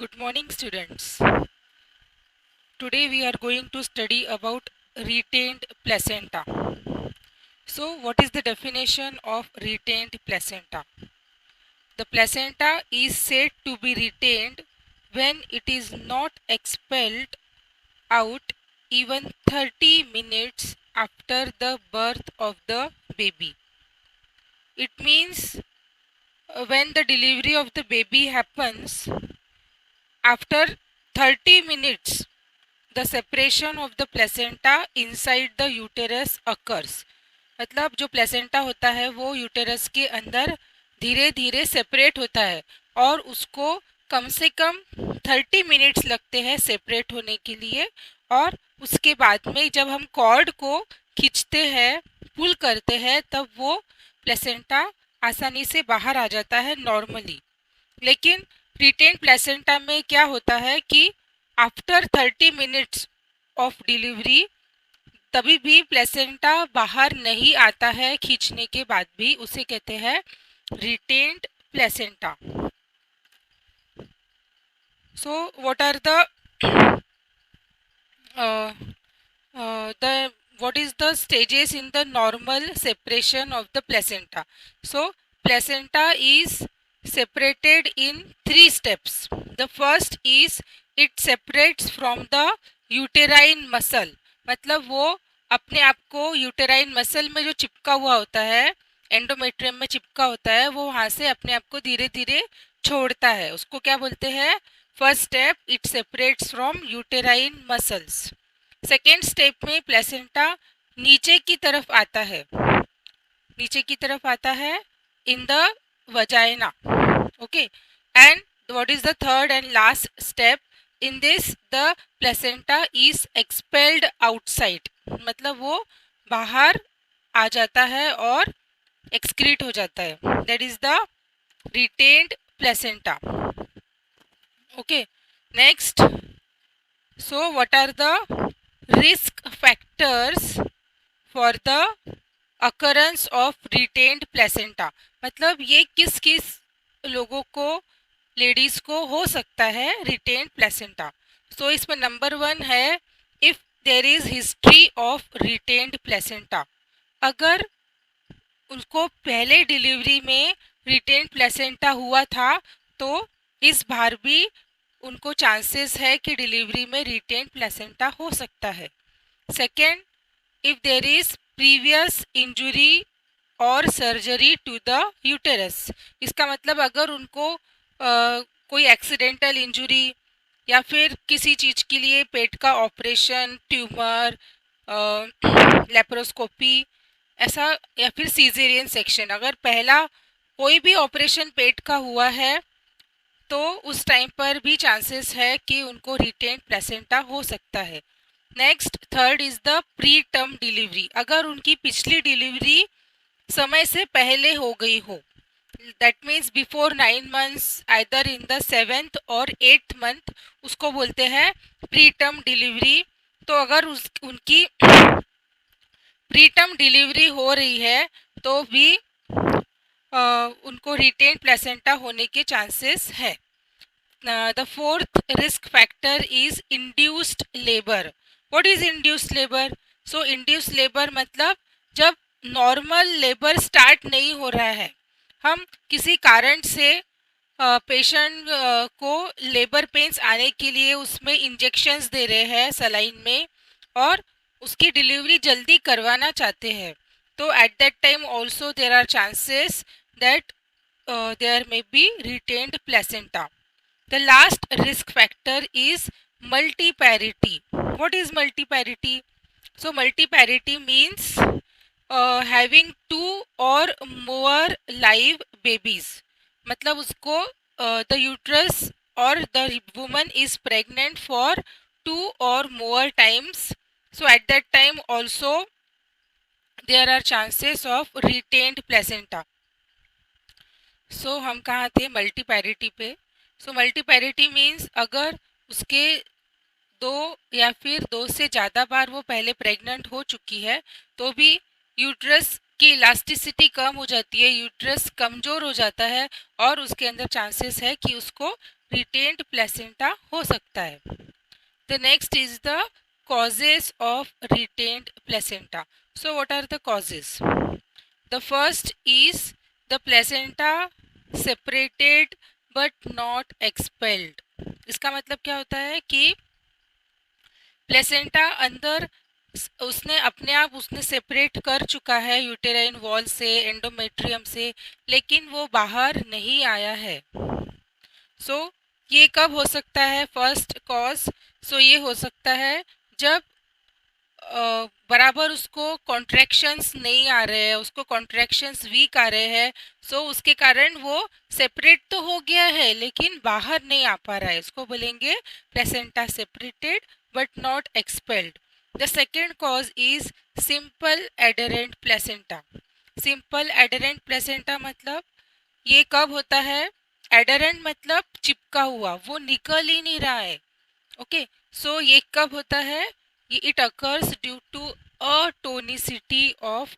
Good morning, students. Today we are going to study about retained placenta. So, what is the definition of retained placenta? The placenta is said to be retained when it is not expelled out even 30 minutes after the birth of the baby. It means when the delivery of the baby happens, after 30 minutes the separation of the placenta inside the uterus occurs. मतलब जो placenta होता है वो uterus के अंदर धीरे धीरे separate होता है और उसको कम से कम 30 मिनट्स लगते हैं सेपरेट होने के लिए। और उसके बाद में जब हम कॉर्ड को खींचते हैं, पुल करते हैं, तब वो प्लेसेंटा आसानी से बाहर आ जाता है नॉर्मली। लेकिन रिटेन प्लेसेंटा में क्या होता है कि आफ्टर 30 मिनट्स ऑफ डिलीवरी तभी भी प्लेसेंटा बाहर नहीं आता है, खींचने के बाद भी उसे कहते हैं retained placenta. So what are the what is the stages in the normal separation of the placenta? So placenta is separated in 3 steps. The first is it separates from the uterine muscle. मतलब वो अपने आप को uterine muscle में जो चिपका हुआ होता है, एंडोमेट्रियम में चिपका होता है, वो वहाँ से अपने आप को धीरे धीरे छोड़ता है। उसको क्या बोलते हैं? First step, it separates from uterine muscles. Second step में प्लेसेंटा नीचे की तरफ आता है, नीचे की तरफ आता है in the vagina. Okay, and what is the third and last step? In this the placenta is expelled outside, मतलब वो बाहर आ जाता है और एक्सक्रीट हो जाता है। That is the retained placenta. Okay, next, so what are the risk factors for the occurrence of retained placenta? मतलब ये किस किस लोगों को, लेडीज को हो सकता है रिटेन्ड प्लेसेंटा। सो इसमें नंबर 1 है, if there is history of retained placenta. अगर उनको पहले डिलीवरी में रिटेन्ड प्लेसेंटा हुआ था तो इस बार भी उनको चांसेस है कि डिलीवरी में रिटेन प्लेसेंटा हो सकता है। Second, if there is previous injury और सर्जरी टू द यूटेरस। इसका मतलब अगर उनको कोई एक्सीडेंटल इंजुरी या फिर किसी चीज़ के लिए पेट का ऑपरेशन, ट्यूमर, लेप्रोस्कोपी ऐसा, या फिर सीजेरियन सेक्शन, अगर पहला कोई भी ऑपरेशन पेट का हुआ है तो उस टाइम पर भी चांसेस है कि उनको रिटेन प्लेसेंटा हो सकता है। Next, third is the pre term delivery. अगर उनकी पिछली डिलीवरी समय से पहले हो गई हो, that means before 9 months, either in the 7th और 8th month, उसको बोलते हैं प्री टर्म डिलीवरी। तो अगर उनकी प्री टर्म डिलीवरी हो रही है तो भी उनको रिटेन प्लेसेंटा होने के चांसेस है। The fourth risk factor is induced labor. What is induced labor? So induced labor मतलब जब नॉर्मल लेबर स्टार्ट नहीं हो रहा है, हम किसी कारण से पेशेंट को लेबर पेन्स आने के लिए उसमें इंजेक्शंस दे रहे हैं सलाइन में और उसकी डिलीवरी जल्दी करवाना चाहते हैं, तो at that time also there are chances that there may be retained placenta. The last risk factor is multiparity. What is multiparity? So multiparity means having 2 or more live babies. मतलब उसको the uterus or the woman is pregnant for 2 or more times. So at that time also there are chances of retained placenta. So हम कहाँ थे? मल्टीपैरिटी पे। सो मल्टीपैरिटी means अगर उसके 2 या फिर 2 से ज़्यादा बार वो पहले प्रेग्नेंट हो चुकी है तो भी यूट्रस उसकी इलास्टिसिटी कम हो जाती है, यूट्रस कमज़ोर हो जाता है और उसके अंदर चांसेस है कि उसको रिटेन्ड प्लेसेंटा हो सकता है। The next is the causes of retained placenta. So what are the causes? The first is the placenta separated but not expelled. इसका मतलब क्या होता है कि प्लेसेंटा अंदर उसने अपने आप उसने सेपरेट कर चुका है यूटेराइन वॉल से, एंडोमेट्रियम से, लेकिन वो बाहर नहीं आया है। सो ये कब हो सकता है? फर्स्ट कॉज, सो ये हो सकता है जब बराबर उसको कॉन्ट्रैक्शंस नहीं आ रहे हैं, उसको कॉन्ट्रैक्शंस वीक आ रहे हैं, सो उसके कारण वो सेपरेट तो हो गया है लेकिन बाहर नहीं आ पा रहा है, इसको बोलेंगे placenta separated but not expelled. The second cause is simple adherent placenta. Simple adherent placenta मतलब ये कब होता है? एडरेंट मतलब चिपका हुआ, वो निकल ही नहीं रहा है। ओके, सो ये कब होता है? it occurs due to atonicity of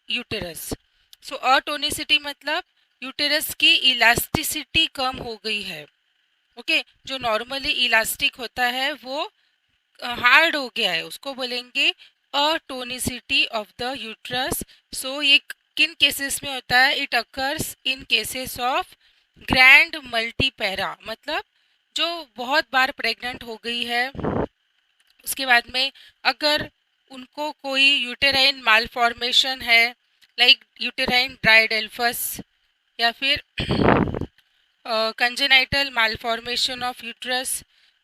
uterus. So atonicity मतलब यूटेरस की इलास्टिसिटी कम हो गई है। ओके, जो नॉर्मली इलास्टिक होता है वो हार्ड हो गया है, उसको बोलेंगे अटोनिसिटी ऑफ द यूट्रस। सो ये किन केसेस में होता है? It occurs in cases of grand multipara, मतलब जो बहुत बार प्रेग्नेंट हो गई है, उसके बाद में अगर उनको कोई यूटेराइन मालफॉर्मेशन है, लाइक यूटेराइन ड्राइडेल्फस या फिर congenital malformation of uterus.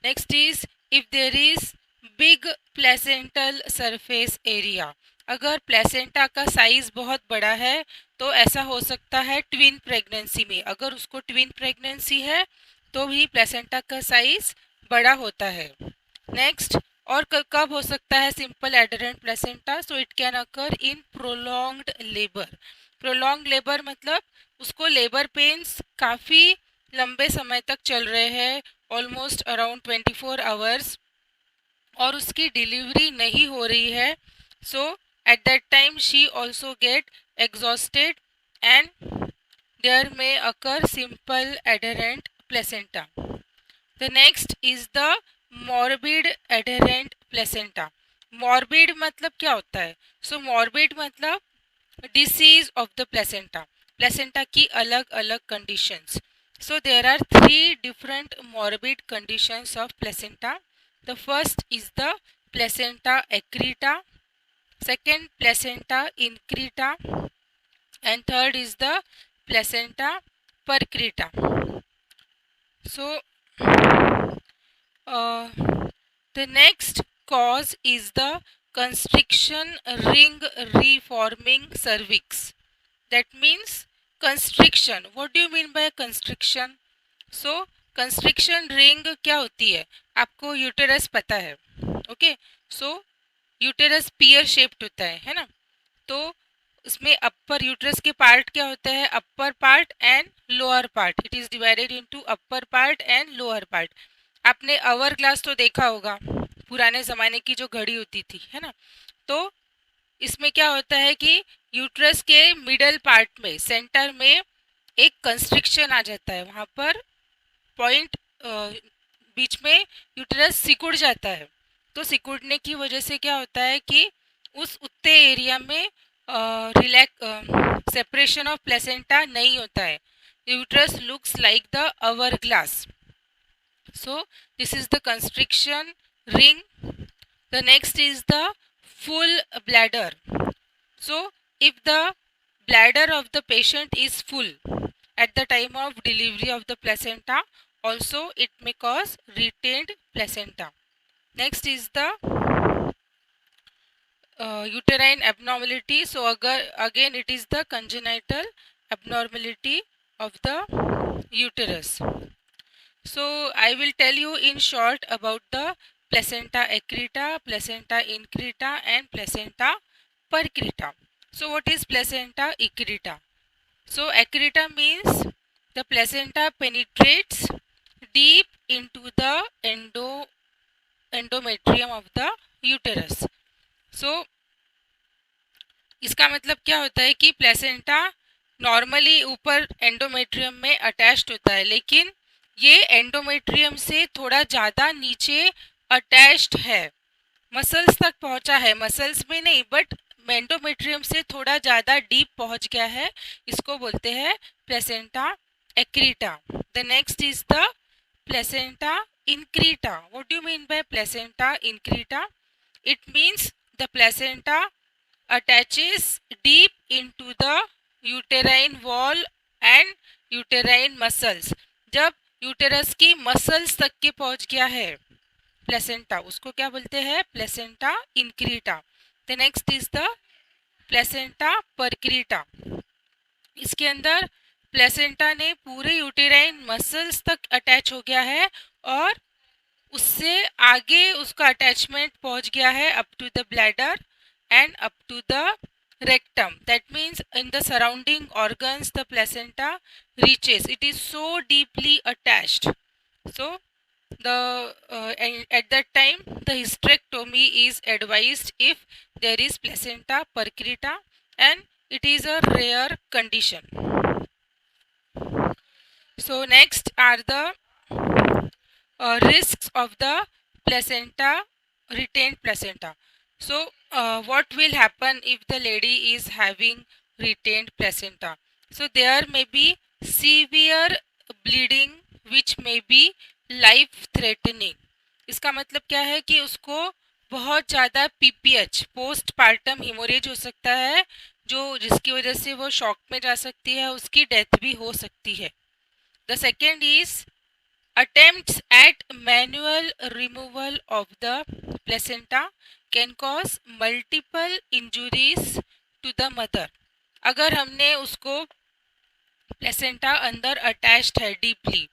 Next is if there is big placental surface area. अगर प्लेसेंटा का साइज बहुत बड़ा है तो ऐसा हो सकता है ट्विन प्रेगनेंसी में। अगर उसको ट्विन प्रेगनेंसी है तो भी प्लेसेंटा का साइज बड़ा होता है। नेक्स्ट, और कब हो सकता है simple adherent placenta? So it can occur in prolonged labour. Prolong labour मतलब उसको लेबर पेन्स काफ़ी लंबे समय तक चल रहे हैं, ऑलमोस्ट अराउंड 24 आवर्स, और उसकी डिलीवरी नहीं हो रही है। So at that time she also get exhausted and there may occur simple adherent placenta. The next is the morbid adherent placenta. Morbid मतलब क्या होता है? So morbid मतलब disease of the placenta. Placenta की अलग अलग conditions. So there are three different morbid conditions of placenta. The first is the placenta accreta, second placenta increta, and third is the placenta percreta. So the next cause is the constriction ring reforming cervix. That means constriction. What do you mean by constriction? So constriction ring क्या होती है? आपको uterus पता है। Okay, सो uterus pear shaped होता है ना? तो इसमें अपर यूट्रस के पार्ट क्या होते हैं? Upper part and lower part. It is divided into upper part and lower part. आपने आवर ग्लास तो देखा होगा, पुराने ज़माने की जो घड़ी होती थी, है ना? तो इसमें क्या होता है कि यूट्रस के मिडल पार्ट में, सेंटर में एक कंस्ट्रिक्शन आ जाता है, वहाँ पर पॉइंट बीच में यूट्रस सिकुड़ जाता है। तो सिकुड़ने की वजह से क्या होता है कि उस उतने एरिया में सेपरेशन ऑफ प्लेसेंटा नहीं होता है। Uterus looks like the hourglass. So this is the constriction ring. The next is the full bladder. So if the bladder of the patient is full at the time of delivery of the placenta, also it may cause retained placenta. Next is the uterine abnormality. So again it is the congenital abnormality of the uterus. So I will tell you in short about the placenta accreta, placenta increta and placenta percreta. So what is placenta accreta? So accreta means the placenta penetrates deep into the endometrium of the uterus. So इसका मतलब क्या होता है कि placenta normally ऊपर endometrium में attached होता है, लेकिन ये एंडोमेट्रियम से थोड़ा ज़्यादा नीचे अटैच्ड है, मसल्स तक पहुंचा है, मसल्स में नहीं बट एंडोमेट्रियम से थोड़ा ज़्यादा डीप पहुंच गया है, इसको बोलते हैं placenta accreta. The next is the placenta increta. What do you mean by placenta increta? It means the placenta attaches deep into the uterine wall and uterine muscles. जब यूटेरस की मसल्स तक के पहुंच गया है प्लेसेंटा, उसको क्या बोलते हैं? Placenta increta. The next is the placenta percreta. इसके अंदर प्लेसेंटा ने पूरे यूटेराइन मसल्स तक अटैच हो गया है और उससे आगे उसका अटैचमेंट पहुंच गया है up to the bladder and up to the rectum. That means in the surrounding organs the placenta reaches. It is so deeply attached. So at that time the hysterectomy is advised if there is placenta percreta, and it is a rare condition. So next are the risks of the placenta, retained placenta. So what will happen if the lady is having retained placenta? So there may be severe bleeding which may be life threatening. इसका मतलब क्या है कि उसको बहुत ज़्यादा PPH post partum haemorrhage हो सकता है, जो जिसकी वजह से वो शॉक में जा सकती है, उसकी डेथ भी हो सकती है. The second is attempts at manual removal of the placenta can cause multiple injuries to the mother. अगर हमने उसको प्लेसेंटा अंदर अटैच्ड है डीपली,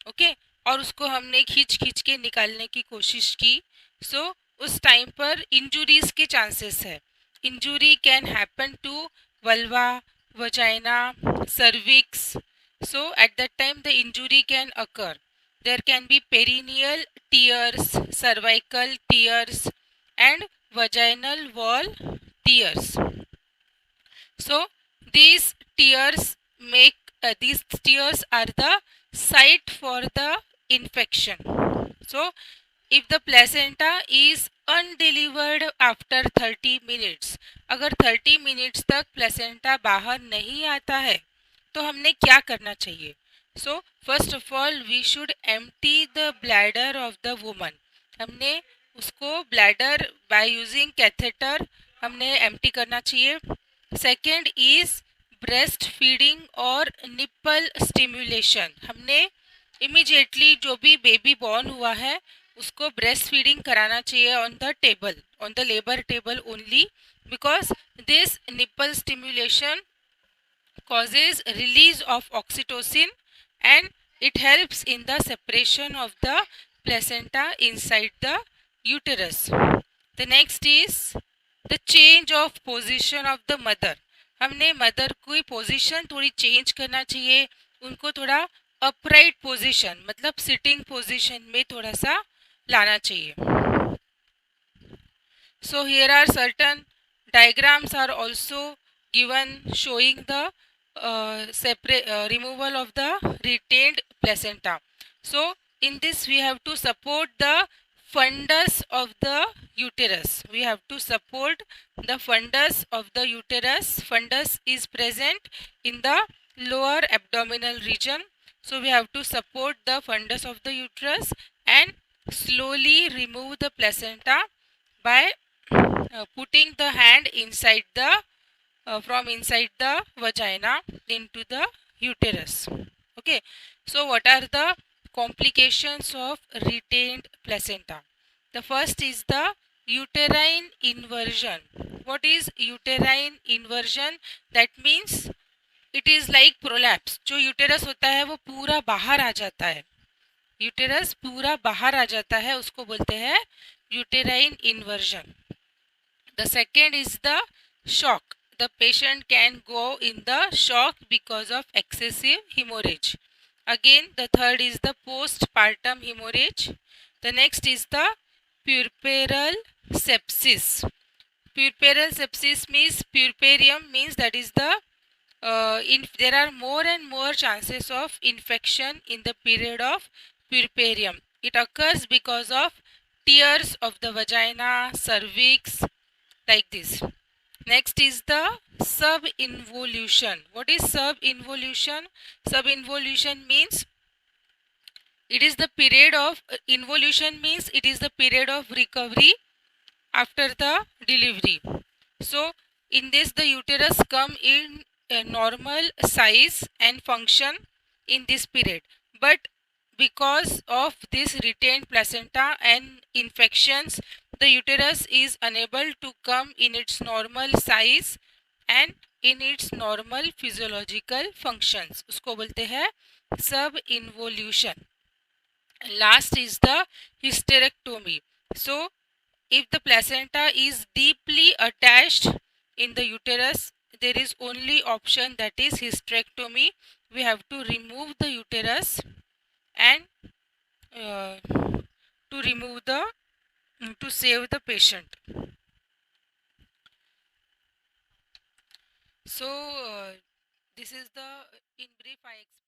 ओके, और उसको हमने खींच खींच के निकालने की कोशिश की, सो उस टाइम पर इंजुरीज के चांसेस है. Injury can happen to vulva, vagina, cervix. So at that time the injury can occur. There can be perineal tears, cervical tears, and vaginal wall tears. So these tears are the site for the infection. So if the placenta is undelivered after 30 minutes, अगर 30 minutes तक placenta बाहर नहीं आता है तो हमने क्या करना चाहिए? So first of all we should empty the bladder of the woman. हमने उसको bladder by using catheter हमने empty करना चाहिए. Second is breast feeding और nipple stimulation. हमने immediately जो भी baby born हुआ है उसको breast feeding कराना चाहिए on the table, on the labor table only, because this nipple stimulation causes release of oxytocin and it helps in the separation of the placenta inside the uterus. The next is the change of position of the mother. हमने mother की position थोड़ी change करना चाहिए, उनको थोड़ा upright position मतलब sitting position में थोड़ा सा लाना चाहिए. So here are certain diagrams are also given showing the removal of the retained placenta. So in this we have to support the fundus of the uterus. We have to support the fundus of the uterus. Fundus is present in the lower abdominal region. So we have to support the fundus of the uterus and slowly remove the placenta by putting the hand inside the from inside the vagina into the uterus. Okay, so what are the complications of retained placenta? The first is the uterine inversion. What is uterine inversion? That means it is like prolapse. जो uterus होता है वो पूरा बाहर आ जाता है, uterus पूरा बाहर आ जाता है, उसको बोलते हैं uterine inversion. The second is the shock. The patient can go in the shock because of excessive hemorrhage. Again, the third is the postpartum hemorrhage. The next is the puerperal sepsis. Puerperal sepsis means puerperium means that is the there are more and more chances of infection in the period of puerperium. It occurs because of tears of the vagina, cervix, like this. Next is the subinvolution. What is subinvolution? Subinvolution means it is the period of involution means it is the period of recovery after the delivery. So in this the uterus come in a normal size and function in this period, but because of this retained placenta and infections, the uterus is unable to come in its normal size and in its normal physiological functions. उसको बोलते हैं सब involution. Last is the hysterectomy. So if the placenta is deeply attached in the uterus, there is only option, that is hysterectomy. We have to remove the uterus and uh, to remove the to save the patient. So this is the in brief I explained.